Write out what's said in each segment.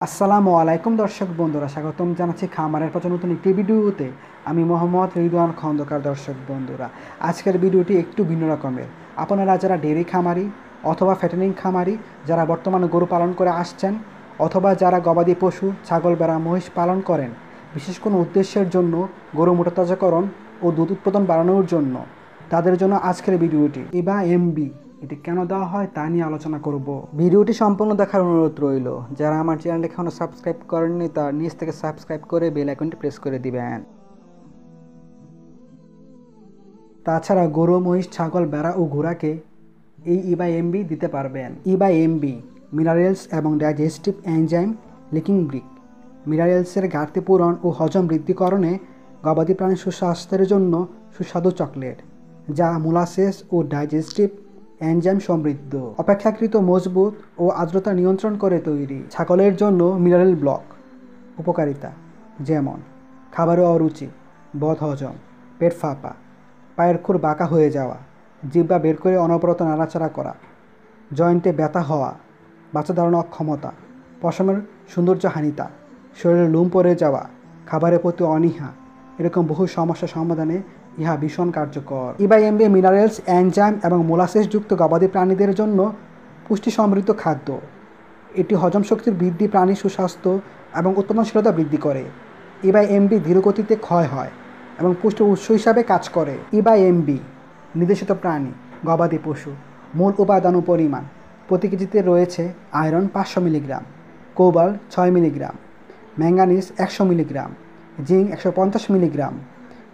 আসসালামু আলাইকুম দর্শক বন্ধুরা, স্বাগতম জানাচ্ছি খামারের পর নতুন একটি ভিডিওতে। আমি মোহাম্মদ রিদওয়ান খন্দকার। দর্শক বন্ধুরা, আজকের ভিডিওটি একটু ভিন্ন রকমের। আপনারা যারা ডেয়ারি খামারি অথবা ফ্যাটেনিং খামারি, যারা বর্তমানে গরু পালন করে আসছেন, অথবা যারা গবাদি পশু ছাগল ভেড়া মহিষ পালন করেন, বিশেষ কোনো উদ্দেশ্যের জন্য গরু মোটাতাজাকরণ ও দুধ উৎপাদন বাড়ানোর জন্য, তাদের জন্য আজকের ভিডিওটি। ইবা এমবি এটি কেন দেওয়া হয় তা নিয়ে আলোচনা করব। ভিডিওটি সম্পূর্ণ দেখার অনুরোধ রইল। যারা আমার চ্যানেলটি এখনও সাবস্ক্রাইব করেননি তার নিচ থেকে সাবস্ক্রাইব করে বেল আইকনটি প্রেস করে দিবেন। তাছাড়া গরু মহিষ ছাগল ভেড়া ও ঘোড়াকে এই ইবা এমবি দিতে পারবেন। ইবা এমবি মিনারেলস এবং ডাইজেস্টিভ এনজাইম লিকিং ব্রিক। মিনারেলসের ঘাটতি পূরণ ও হজম বৃদ্ধিকরণে গবাদি প্রাণীর সুস্বাস্থ্যের জন্য সুস্বাদু চকলেট, যা মোলাসেস ও ডাইজেস্টিভ এনজাইম সমৃদ্ধ, অপেক্ষাকৃত মজবুত ও আর্দ্রতা নিয়ন্ত্রণ করে তৈরি। ছাগলের জন্য মিনারেল ব্লক উপকারিতা যেমন খাবারে অরুচি, বদহজম, পেট ফাঁপা, পায়ের খুর বাঁকা হয়ে যাওয়া, জিহ্বা বের করে অনবরত নাড়াচাড়া করা, জয়েন্টে ব্যথা হওয়া, বাচ্চা দাঁড়ানো অক্ষমতা, পশমের সৌন্দর্যহানিতা, শরীরে লোম পড়ে যাওয়া, খাবারের প্রতি অনীহা, এরকম বহু সমস্যা সমাধানে ইহা ভীষণ কার্যকর। ইবা এমবি মিনারেলস, এনজাইম এবং মোলাসেসযুক্ত গবাদি প্রাণীদের জন্য পুষ্টি সমৃদ্ধ খাদ্য। এটি হজম শক্তির বৃদ্ধি, প্রাণীর সুস্বাস্থ্য এবং উৎপাদনশীলতা বৃদ্ধি করে। ইবা এমবি ধীরগতিতে ক্ষয় হয় এবং পুষ্টির উৎস হিসাবে কাজ করে। ইবা এমবি নির্দেশিত প্রাণী গবাদি পশু। মূল উপাদান ও পরিমাণ: প্রতি কেজিতে রয়েছে iron 500 milligram, cobalt 6 milligram, manganese 100 milligram, zinc 150 milligram,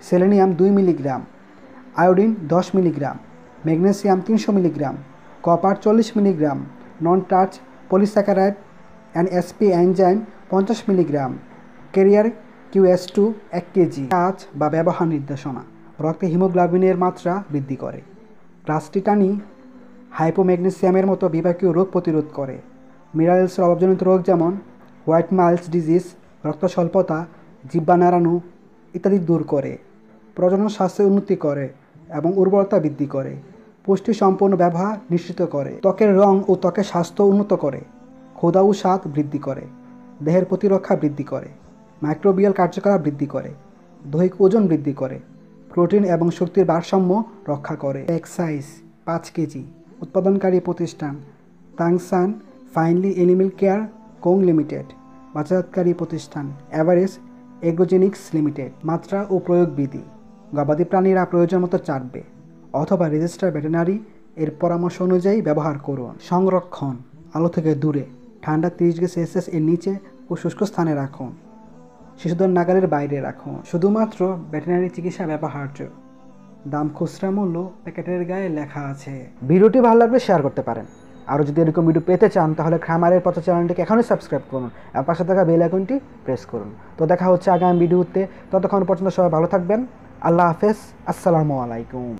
selenium 2 milligram, iodine 10 milligram, magnesium 300 milligram, copper 40 milligram, নন touch polysaccharide NSP enzyme 50 milligram, career QS2 1 KG. কাজ বা ব্যবহার নির্দেশনা: রক্তে হিমোগ্লোবিনের মাত্রা বৃদ্ধি করে, ক্লাস্টিটানি হাইপোম্যাগনেসিয়ামের মতো বিপাকীয় রোগ প্রতিরোধ করে, মিনারেলসের অভাবজনিত রোগ যেমন হোয়াইট মাইল্স ডিজিজ, রক্ত স্বল্পতা, জিহ্বা নাড়ানো ইত্যাদি দূর করে, প্রজনন স্বাস্থ্যের উন্নতি করে এবং উর্বরতা বৃদ্ধি করে, পুষ্টি সম্পন্ন ব্যবহার নিশ্চিত করে, ত্বকের রং ও ত্বকের স্বাস্থ্য উন্নত করে, ক্ষুধা ও স্বাদ বৃদ্ধি করে, দেহের প্রতিরক্ষা বৃদ্ধি করে, মাইক্রোবিয়াল কার্যকলাপ বৃদ্ধি করে, দৈহিক ওজন বৃদ্ধি করে, প্রোটিন এবং শক্তির ভারসাম্য রক্ষা করে। এক্সাইজ 5 কেজি। উৎপাদনকারী প্রতিষ্ঠান Tangshan Finely Animal Care Co Limited. বাজারজাতকারী প্রতিষ্ঠান এভারেস্ট এগ্রোজেনিক্স লিমিটেড। মাত্রা ও প্রয়োগ বিধি: গবাদি প্রাণীরা প্রয়োজন মতো চাটবে অথবা রেজিস্টার ভেটেরিনারি এর পরামর্শ অনুযায়ী ব্যবহার করুন। সংরক্ষণ: আলো থেকে দূরে, ঠান্ডা 30 ডিগ্রি সেলসিয়াস এর নিচে ও শুষ্ক স্থানে রাখুন। শিশুদের নাগালের বাইরে রাখুন। শুধুমাত্র ভেটেরিনারি চিকিৎসা ব্যবহার্য। দাম খুচরা মূল্য প্যাকেটের গায়ে লেখা আছে। ভিডিওটি ভালো লাগলে শেয়ার করতে পারেন। আরও যদি এরকম ভিডিও পেতে চান তাহলে খামারের পথ চ্যানেলটিকে এখনই সাবস্ক্রাইব করুন আর পাশে থাকা বেল আইকনটি প্রেস করুন। তো দেখা হচ্ছে আগামী ভিডিওতে। ততক্ষণ পর্যন্ত সবাই ভালো থাকবেন। আল্লাহ হাফেজ। আসসালামু আলাইকুম।